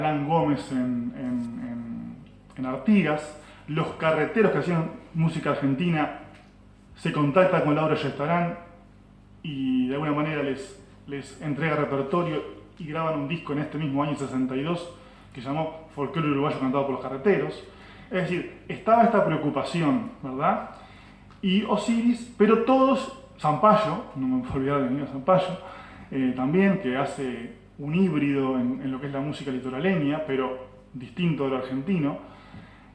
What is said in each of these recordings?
Alan Gómez en Artigas. Los carreteros que hacían música argentina se contactan con Laura Yestarán y de alguna manera les entrega repertorio y graban un disco en este mismo año 62 que se llamó Folclore Uruguayo cantado por los carreteros. Es decir, estaba esta preocupación, ¿verdad? Y Osiris, pero todos, Zampayo, no me puedo olvidar de mi amigo Zampayo, también, que hace un híbrido en lo que es la música litoraleña, pero distinto de lo argentino.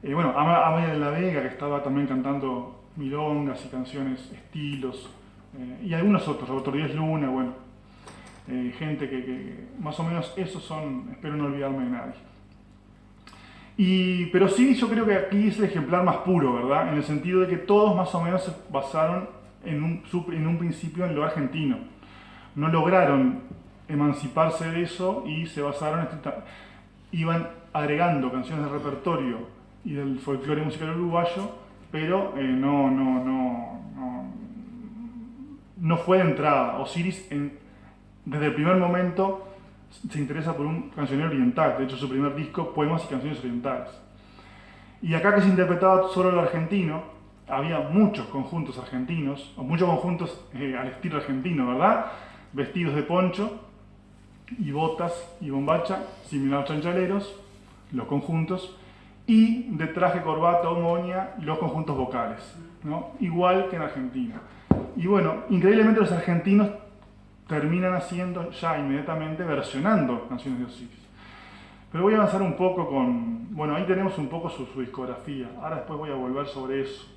Bueno, Amalia de la Vega, que estaba también cantando milongas y canciones, estilos, y algunos otros, Roberto Díaz Luna, bueno, gente que más o menos esos son, espero no olvidarme de nadie. Pero sí, yo creo que aquí es el ejemplar más puro, ¿verdad? En el sentido de que todos más o menos se basaron en un principio en lo argentino. No lograron emanciparse de eso y se basaron iban agregando canciones del repertorio y del folclore musical uruguayo, pero no fue de entrada. Osiris desde el primer momento se interesa por un cancionero oriental, de hecho su primer disco, Poemas y Canciones Orientales. Y acá, que se interpretaba solo el argentino, había muchos conjuntos argentinos, o muchos conjuntos al estilo argentino, ¿verdad? Vestidos de poncho y botas y bombacha, similar a los chanchaleros, los conjuntos, y de traje, corbata o moña, los conjuntos vocales, ¿no? Igual que en Argentina. Y bueno, increíblemente los argentinos terminan haciendo ya inmediatamente versionando canciones de Osiris. Pero voy a avanzar un poco con... Bueno, ahí tenemos un poco su discografía. Ahora después voy a volver sobre eso.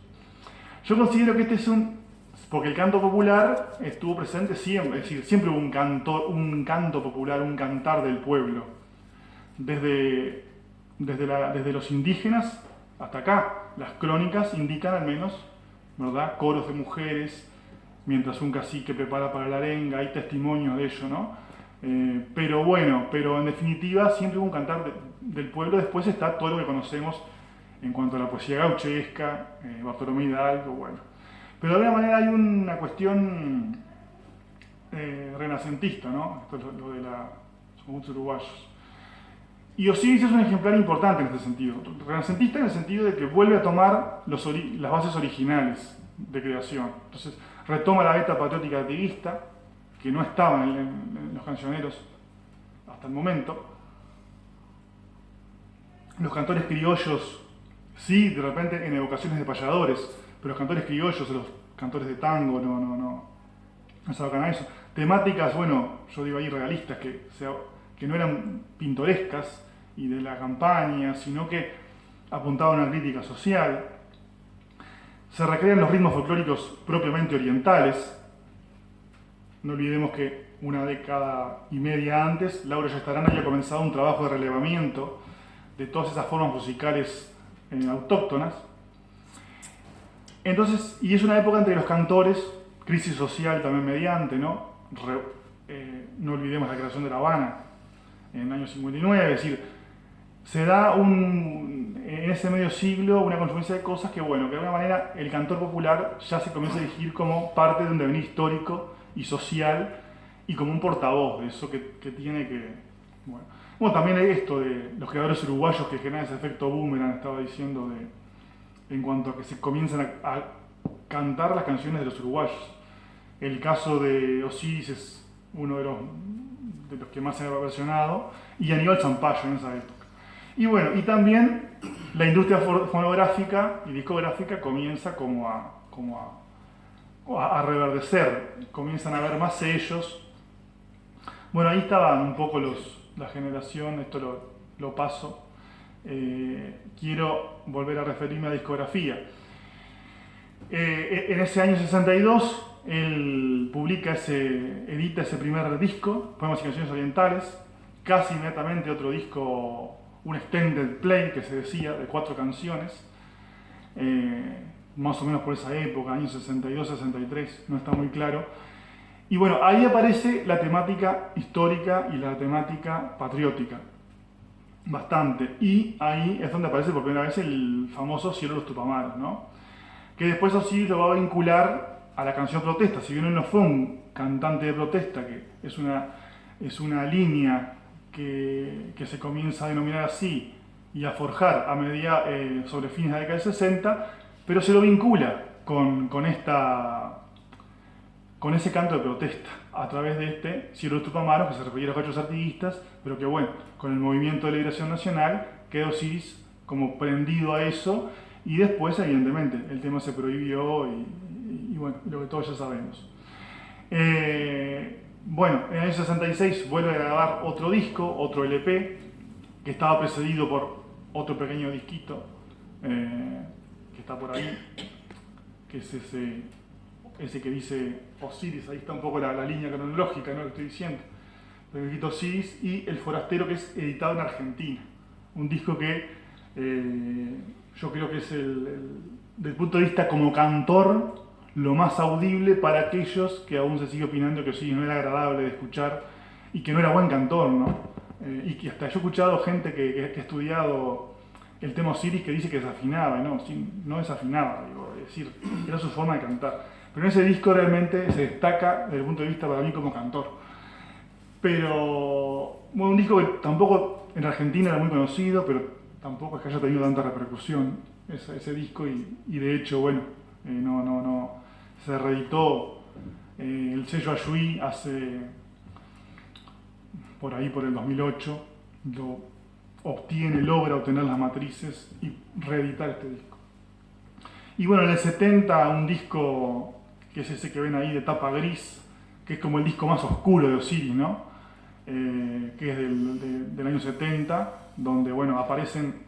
Yo considero que este es porque el canto popular estuvo presente siempre, es decir, siempre hubo un canto popular, un cantar del pueblo. Desde los indígenas hasta acá. Las crónicas indican al menos, ¿verdad?, coros de mujeres, mientras un cacique prepara para la arenga, hay testimonios de ello, ¿no? Pero en definitiva siempre hubo un cantar del pueblo. Después está todo lo que conocemos en cuanto a la poesía gauchesca, Bartolomé Hidalgo, bueno. Pero de alguna manera hay una cuestión renacentista, ¿no? Esto es lo de los conjuntos uruguayos. Y Osiris es un ejemplar importante en este sentido. Renacentista en el sentido de que vuelve a tomar las bases originales de creación. Entonces, retoma la beta patriótica activista, que no estaba en los cancioneros hasta el momento. Los cantores criollos, sí, de repente en evocaciones de payadores, pero los cantores criollos, los cantores de tango, no se abocan a eso. Temáticas, bueno, yo digo ahí realistas, que no eran pintorescas y de la campaña, sino que apuntaban a una crítica social. Se recrean los ritmos folclóricos propiamente orientales. No olvidemos que una década y media antes, Laura Yestarán había comenzado un trabajo de relevamiento de todas esas formas musicales autóctonas. Entonces, y es una época entre los cantores, crisis social también mediante, ¿no? No olvidemos la creación de La Habana en el año 59, es decir, se da en ese medio siglo una confluencia de cosas que, bueno, que de alguna manera el cantor popular ya se comienza a elegir como parte de un devenir histórico y social y como un portavoz de eso que tiene que... Bueno, también hay esto de los creadores uruguayos que generan ese efecto boomerang, estaba diciendo, en cuanto a que se comienzan a cantar las canciones de los uruguayos. El caso de Osiris es uno de los que más se ha versionado, y Aníbal Zampayo en esa época. Y bueno, y también la industria fonográfica y discográfica comienza como a reverdecer, comienzan a haber más sellos. Bueno, ahí estaban un poco la generación, esto lo paso. Quiero volver a referirme a discografía. En ese año 62, él edita ese primer disco, Poemas y Canciones Orientales, casi inmediatamente otro disco, un extended play que se decía, de 4 canciones, más o menos por esa época, años 62, 63, no está muy claro. Y bueno, ahí aparece la temática histórica y la temática patriótica, bastante. Y ahí es donde aparece por primera vez el famoso Cielo de los Tupamaros, ¿no? Que después Osiris lo va a vincular a la canción protesta. Si bien él no fue un cantante de protesta, que es una línea que se comienza a denominar así y a forjar sobre fines de la década del 60, pero se lo vincula con ese canto de protesta a través de este Cielo de Tupamaros, que se refería a los hechos artiguistas, pero que bueno, con el movimiento de liberación nacional quedó Osiris como prendido a eso, y después evidentemente el tema se prohibió y bueno, lo que todos ya sabemos. Bueno, en el año 66 vuelve a grabar otro disco, otro LP, que estaba precedido por otro pequeño disquito que está por ahí, que es ese que dice Osiris. Ahí está un poco la línea cronológica, ¿no? Lo estoy diciendo. El disquito Osiris y El Forastero, que es editado en Argentina. Un disco que yo creo que es del punto de vista como cantor, lo más audible para aquellos que aún se sigue opinando que Osiris no era agradable de escuchar y que no era buen cantor, ¿no? Y que hasta yo he escuchado gente que ha estudiado el tema Osiris que dice que desafinaba, ¿no? Sí, no desafinaba, digo, es decir, era su forma de cantar. Pero en ese disco realmente se destaca desde el punto de vista para mí como cantor. Pero, bueno, un disco que tampoco en Argentina era muy conocido, pero tampoco es que haya tenido tanta repercusión ese disco y de hecho, bueno, no se reeditó el sello Ayuí por ahí por el 2008, logra obtener las matrices y reeditar este disco. Y bueno, en el 70 un disco que es ese que ven ahí de tapa gris, que es como el disco más oscuro de Osiris, ¿no? Que es del año 70, donde bueno, aparecen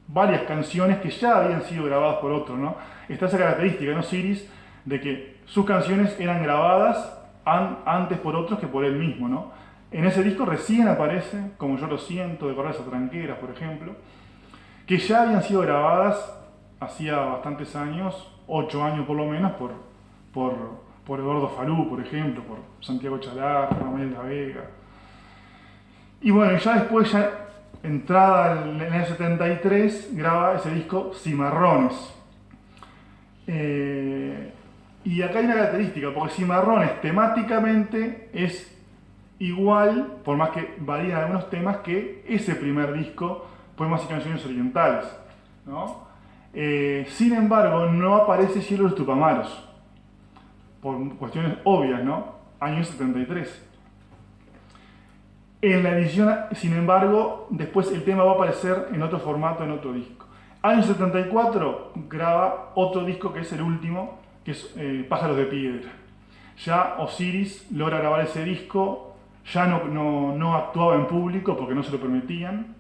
varias canciones que ya habían sido grabadas por otro, ¿no? Está esa característica en Osiris de que sus canciones eran grabadas antes por otros que por él mismo, ¿no? En ese disco recién aparece Como yo lo siento, de Corrales a Tranqueras, por ejemplo, que ya habían sido grabadas hacía bastantes años, 8 años por lo menos, por Eduardo Falú, por ejemplo, por Santiago Chalar, por Manuel de la Vega. Y bueno, ya después, entrada en el 73, graba ese disco Cimarrones. Y acá hay una característica, porque Cimarrones temáticamente es igual, por más que varían algunos temas, que ese primer disco, Poemas y Canciones Orientales, ¿no? Sin embargo, no aparece Cielo de los Tupamaros, por cuestiones obvias, ¿no? Año 73. En la edición, sin embargo, después el tema va a aparecer en otro formato, en otro disco. Año 74 graba otro disco que es el último, que es Pájaros de Piedra. Ya Osiris logra grabar ese disco, ya no actuaba en público porque no se lo permitían.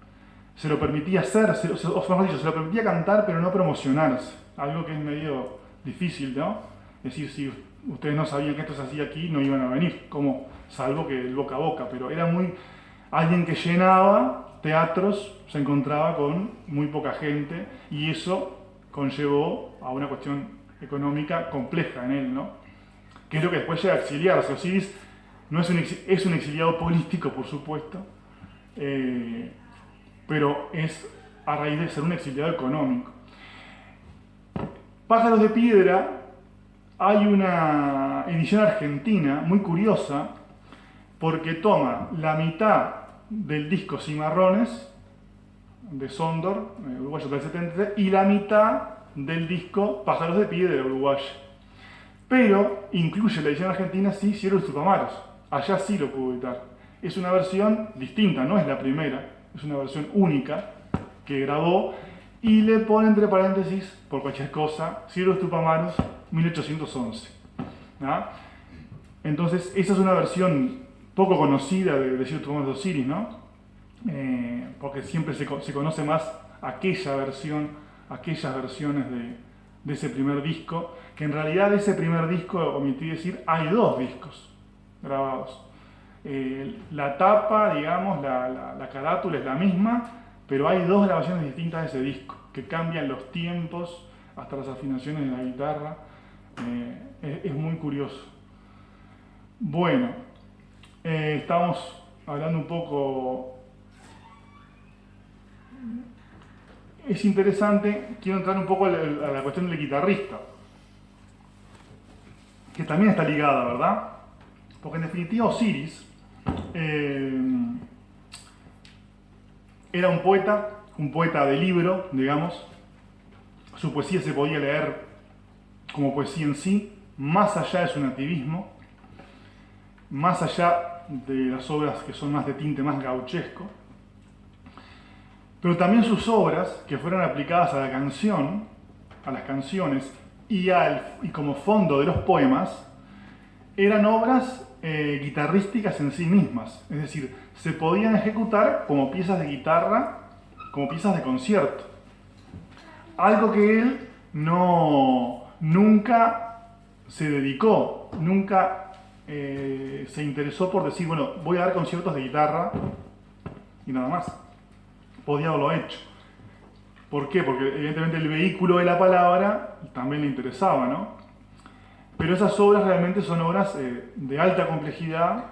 Se lo permitía hacer, se lo permitía cantar, pero no promocionarse. Algo que es medio difícil, ¿no? Es decir, si ustedes no sabían que esto se hacía aquí, no iban a venir, como salvo que el boca a boca, pero era alguien que llenaba teatros, se encontraba con muy poca gente y eso conllevó a una cuestión económica compleja en él, ¿no? Que es lo que después llega a exiliarse. Osiris no es un exiliado político, por supuesto, pero es a raíz de ser un exiliado económico. Pájaros de Piedra, hay una edición argentina muy curiosa porque toma la mitad del disco Cimarrones de Sondor, uruguayo del 73, y la mitad del disco Pájaros de Piedra, uruguayo. Pero incluye la edición argentina sí Cielo de los Tupamaros. Allá sí lo pudo editar. Es una versión distinta, no es la primera, es una versión única que grabó y le pone entre paréntesis, por cualquier cosa, Cielo de los Tupamaros 1811. ¿No? Entonces, esa es una versión poco conocida de Cielo de los Tupamaros de Osiris, ¿no? Porque siempre se conoce más aquellas versiones de ese primer disco, que en realidad de ese primer disco, omití decir, hay 2 discos grabados. La tapa, digamos, la carátula es la misma, pero hay 2 grabaciones distintas de ese disco, que cambian los tiempos, hasta las afinaciones de la guitarra. Es muy curioso. Bueno, estamos hablando un poco. Es interesante, quiero entrar un poco a la cuestión del guitarrista, que también está ligada, ¿verdad? Porque en definitiva Osiris Era un poeta de libro, digamos. Su poesía se podía leer como poesía en sí, más allá de su nativismo, más allá de las obras que son más de tinte más gauchesco. Pero también sus obras, que fueron aplicadas a la canción, a las canciones y como fondo de los poemas, eran obras guitarrísticas en sí mismas. Es decir, se podían ejecutar como piezas de guitarra, como piezas de concierto. Algo que él nunca se dedicó, nunca se interesó por decir, bueno, voy a dar conciertos de guitarra y nada más. Podía haberlo hecho. ¿Por qué? Porque evidentemente el vehículo de la palabra también le interesaba, ¿no? Pero esas obras realmente son obras de alta complejidad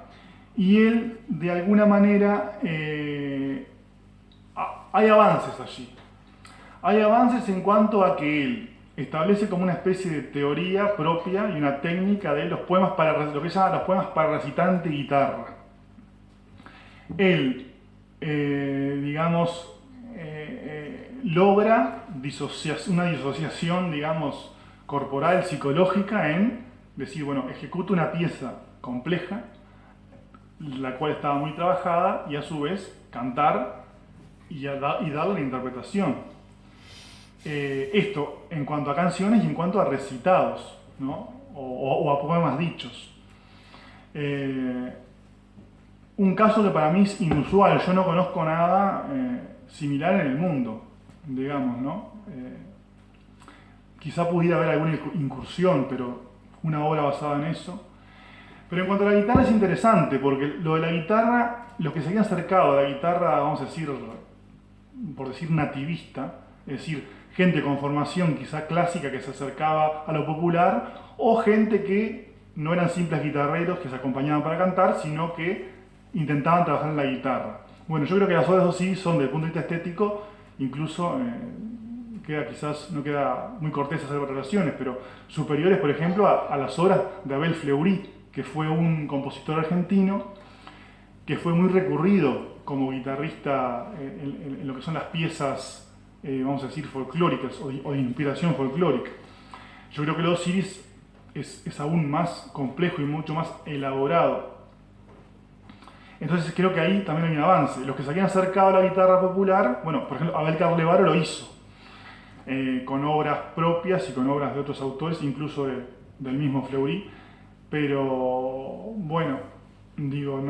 y él, de alguna manera, hay avances allí. Hay avances en cuanto a que él establece como una especie de teoría propia y una técnica de los poemas lo que se llama los poemas para recitante y guitarra. Él, digamos, logra una disociación, digamos, corporal, psicológica en decir, bueno, ejecuto una pieza compleja, la cual estaba muy trabajada, y a su vez cantar y darle la interpretación. Esto en cuanto a canciones y en cuanto a recitados, ¿no? o a poemas dichos. Un caso que para mí es inusual, yo no conozco nada similar en el mundo, digamos, ¿no? Quizá pudiera haber alguna incursión, pero una obra basada en eso. Pero en cuanto a la guitarra es interesante, porque lo de la guitarra, los que se habían acercado a la guitarra, vamos a decir, por decir nativista, es decir, gente con formación quizá clásica que se acercaba a lo popular, o gente que no eran simples guitarreros que se acompañaban para cantar, sino que intentaban trabajar en la guitarra. Bueno, yo creo que las obras de Osiris son, desde el punto de vista estético, incluso quizás no queda muy cortés hacer relaciones, pero superiores, por ejemplo, a las obras de Abel Fleury, que fue un compositor argentino que fue muy recurrido como guitarrista en lo que son las piezas, vamos a decir, folclóricas o de inspiración folclórica. Yo creo que los Osiris es aún más complejo y mucho más elaborado. Entonces creo que ahí también hay un avance. Los que se habían acercado a la guitarra popular, bueno, por ejemplo, Abel Carlevaro lo hizo, con obras propias y con obras de otros autores, incluso del mismo Fleury, pero bueno, digo,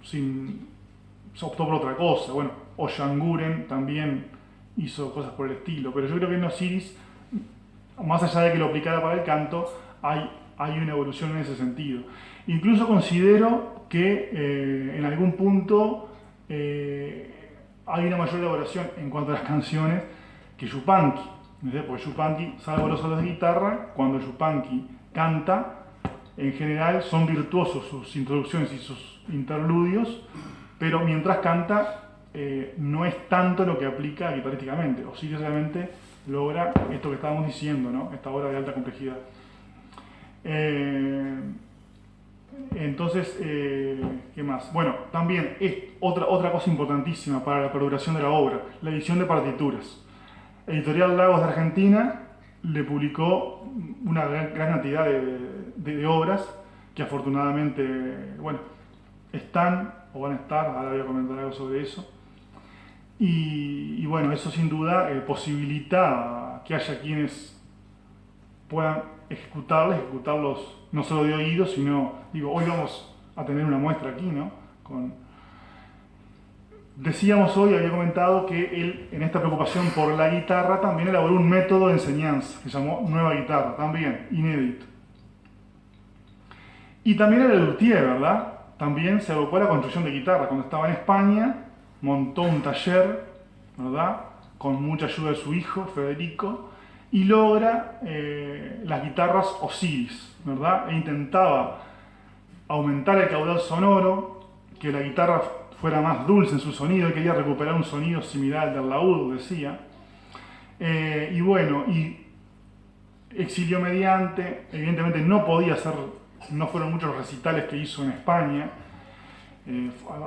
se optó por otra cosa. Bueno, Oyanguren también hizo cosas por el estilo, pero yo creo que en Osiris, más allá de que lo aplicara para el canto, hay una evolución en ese sentido. Incluso considero que en algún punto hay una mayor elaboración en cuanto a las canciones que Yupanqui, porque Yupanqui, salvo los solos de guitarra, cuando Yupanqui canta, en general son virtuosos sus introducciones y sus interludios, pero mientras canta no es tanto lo que aplica guitarrísticamente. Osiris realmente logra esto que estábamos diciendo, ¿no? Esta obra de alta complejidad. Entonces, ¿qué más? Bueno, también es otra cosa importantísima para la perduración de la obra, la edición de partituras. Editorial Lagos de Argentina le publicó una gran cantidad de obras que afortunadamente, bueno, están o van a estar, ahora voy a comentar algo sobre eso. Y bueno, eso sin duda posibilita que haya quienes puedan ejecutarlos no solo de oído, sino, digo, hoy vamos a tener una muestra aquí, ¿no? Decíamos hoy, había comentado que él, en esta preocupación por la guitarra, también elaboró un método de enseñanza que se llamó Nueva Guitarra, también inédito. Y también era luthier, ¿verdad? También se abocó a la construcción de guitarras. Cuando estaba en España, montó un taller, ¿verdad? Con mucha ayuda de su hijo, Federico, y logra las guitarras Osiris, ¿verdad? E intentaba aumentar el caudal sonoro, que la guitarra fuera más dulce en su sonido, y quería recuperar un sonido similar al del laúd, decía. Y bueno, y exilio mediante, evidentemente no podía hacer, no fueron muchos recitales que hizo en España,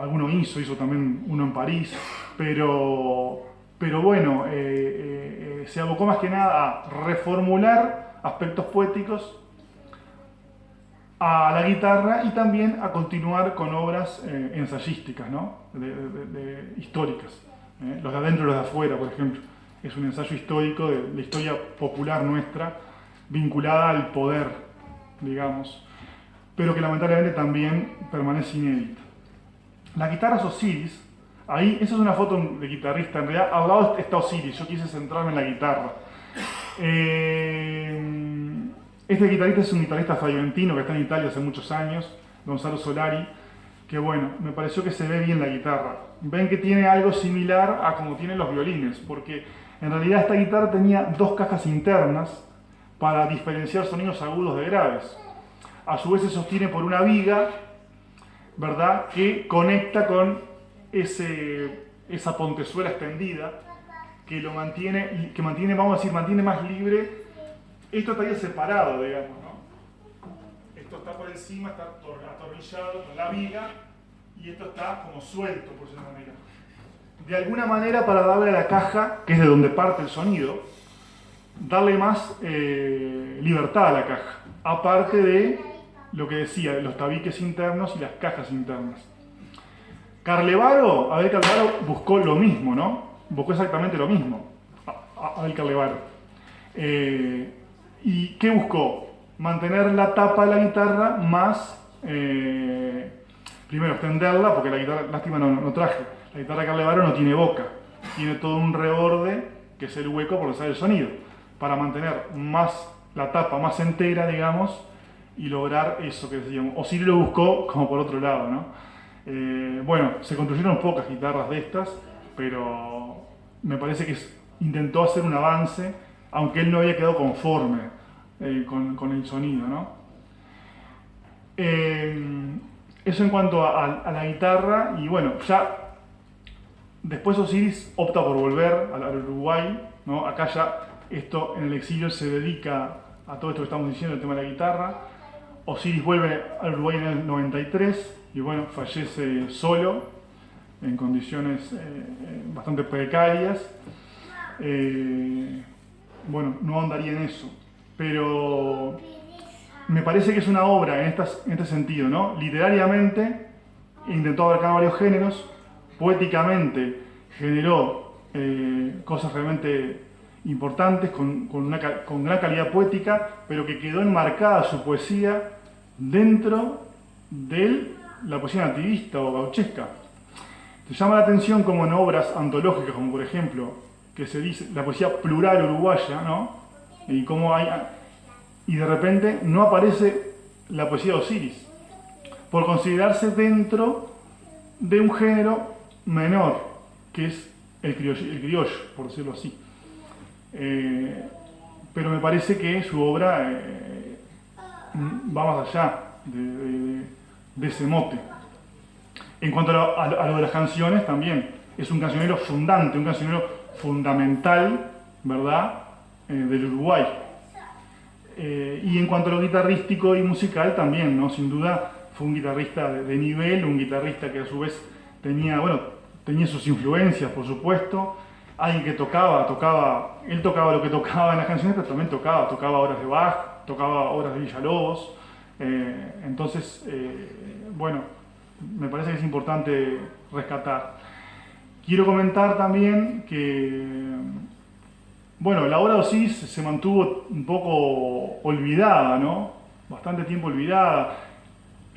alguno hizo también uno en París, pero bueno, se abocó más que nada a reformular aspectos poéticos a la guitarra y también a continuar con obras ensayísticas, ¿no? Históricas. Los de adentro y los de afuera, por ejemplo. Es un ensayo histórico de la historia popular nuestra, vinculada al poder, digamos, pero que lamentablemente también permanece inédita. Las guitarras Osiris, ahí, esa es una foto de guitarrista, en realidad al lado está Osiris, yo quise centrarme en la guitarra. Este guitarrista es un guitarrista fiorentino que está en Italia hace muchos años, Gonzalo Solari, que bueno, me pareció que se ve bien la guitarra. Ven que tiene algo similar a como tienen los violines, porque en realidad esta guitarra tenía dos cajas internas para diferenciar sonidos agudos de graves. A su vez se sostiene por una viga, ¿verdad?, que conecta con esa pontezuela extendida que lo mantiene, vamos a decir, mantiene más libre. Esto estaría separado, digamos, ¿no? Esto está por encima, está atornillado con la viga, y esto está como suelto, por decirlo de manera. De alguna manera, para darle a la caja, que es de donde parte el sonido, darle más libertad a la caja, aparte de lo que decía, los tabiques internos y las cajas internas. Carlevaro, Abel Carlevaro buscó lo mismo, ¿no? Buscó exactamente lo mismo, Abel Carlevaro. ¿Y qué buscó? Mantener la tapa de la guitarra más, primero extenderla, porque la guitarra, lástima no traje, la guitarra de Carlevaro no tiene boca, tiene todo un reborde que es el hueco por donde sale el sonido, para mantener más la tapa más entera, digamos, y lograr eso que decíamos. Osiris lo buscó como por otro lado, ¿no? Bueno, se construyeron pocas guitarras de estas, pero me parece que intentó hacer un avance, aunque él no había quedado conforme con el sonido, ¿no? Eso en cuanto a la guitarra, y bueno, ya después Osiris opta por volver al Uruguay, ¿no? Acá ya esto en el exilio se dedica a todo esto que estamos diciendo, el tema de la guitarra. Osiris vuelve al Uruguay en el 93 y bueno, fallece solo, en condiciones bastante precarias. Bueno, no ahondaría en eso, pero me parece que es una obra en este sentido, ¿no? Literariamente intentó abarcar varios géneros, poéticamente generó cosas realmente importantes, con gran calidad poética, pero que quedó enmarcada su poesía dentro de la poesía nativista o gauchesca. Se llama la atención como en obras antológicas, como por ejemplo, que se dice la poesía plural uruguaya, ¿no? Y de repente no aparece la poesía de Osiris, por considerarse dentro de un género menor, que es el criollo, por decirlo así. Pero me parece que su obra va más allá de ese mote. En cuanto a lo de las canciones, también es un cancionero fundante, un cancionero fundamental, ¿verdad?, del Uruguay. Y en cuanto a lo guitarrístico y musical, también, ¿no? Sin duda fue un guitarrista de nivel, un guitarrista que a su vez tenía sus influencias, por supuesto. Alguien que él tocaba lo que tocaba en las canciones, pero también tocaba obras de Bach, tocaba obras de Villalobos. Entonces, bueno, me parece que es importante rescatar. Quiero comentar también que, bueno, la obra de Osiris se mantuvo un poco olvidada, ¿no? Bastante tiempo olvidada.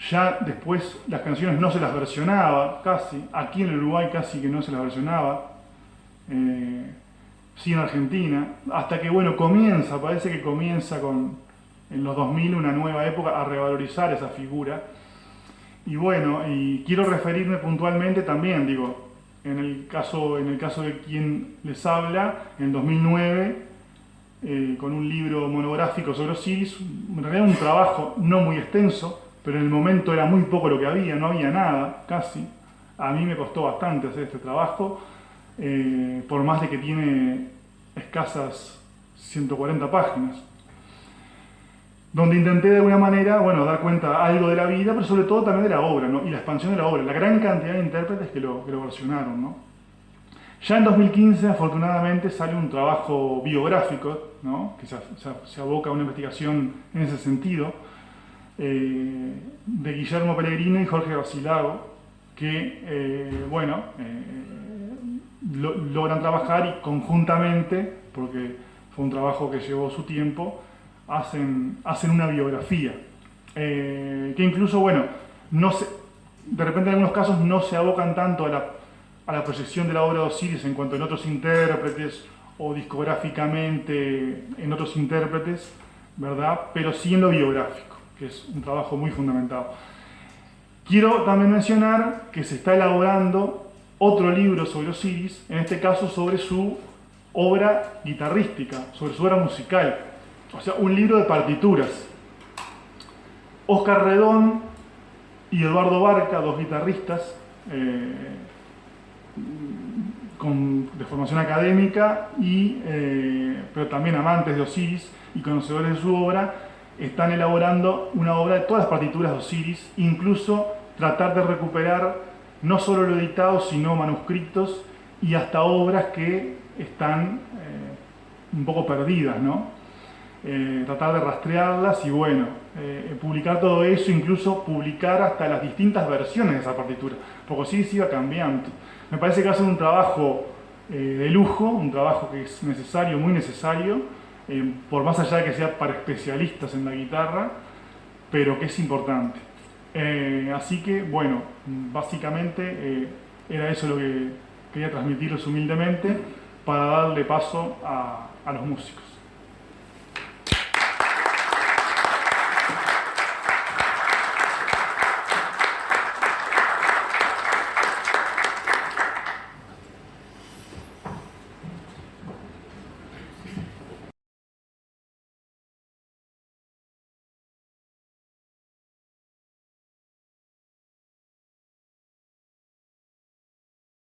Ya después las canciones no se las versionaba, casi. Aquí en el Uruguay casi que no se las versionaba. Sí en Argentina. Hasta que, bueno, parece que comienza en los 2000 una nueva época a revalorizar esa figura. Y bueno, y quiero referirme puntualmente también, digo, en el caso de quien les habla, en 2009, con un libro monográfico sobre Osiris, en realidad un trabajo no muy extenso, pero en el momento era muy poco lo que había, no había nada, casi. A mí me costó bastante hacer este trabajo, por más de que tiene escasas 140 páginas. donde intenté de alguna manera, bueno, dar cuenta algo de la vida, pero sobre todo también de la obra, ¿no? Y la expansión de la obra, la gran cantidad de intérpretes que lo versionaron, ¿no? Ya en 2015, afortunadamente, sale un trabajo biográfico, ¿no? Que se aboca a una investigación en ese sentido, de Guillermo Pellegrino y Jorge Garcilago, que, logran trabajar y conjuntamente, porque fue un trabajo que llevó su tiempo, hacen una biografía. Que incluso, bueno, no se, de repente en algunos casos no se abocan tanto a la proyección de la obra de Osiris en cuanto en otros intérpretes o discográficamente en otros intérpretes, ¿verdad? Pero sí en lo biográfico, que es un trabajo muy fundamentado. Quiero también mencionar que se está elaborando otro libro sobre Osiris, en este caso sobre su obra guitarrística, sobre su obra musical, o sea, un libro de partituras. Oscar Redón y Eduardo Barca, dos guitarristas de formación académica, pero también amantes de Osiris y conocedores de su obra, están elaborando una obra de todas las partituras de Osiris, incluso tratar de recuperar no solo lo editado, sino manuscritos y hasta obras que están un poco perdidas, ¿no? Tratar de rastrearlas y bueno, publicar todo eso, incluso publicar hasta las distintas versiones de esa partitura, porque Osiris iba cambiando. Me parece que va a ser un trabajo de lujo, un trabajo que es necesario, muy necesario, por más allá de que sea para especialistas en la guitarra, pero que es importante. Así que, bueno, básicamente era eso lo que quería transmitirles humildemente para darle paso a los músicos.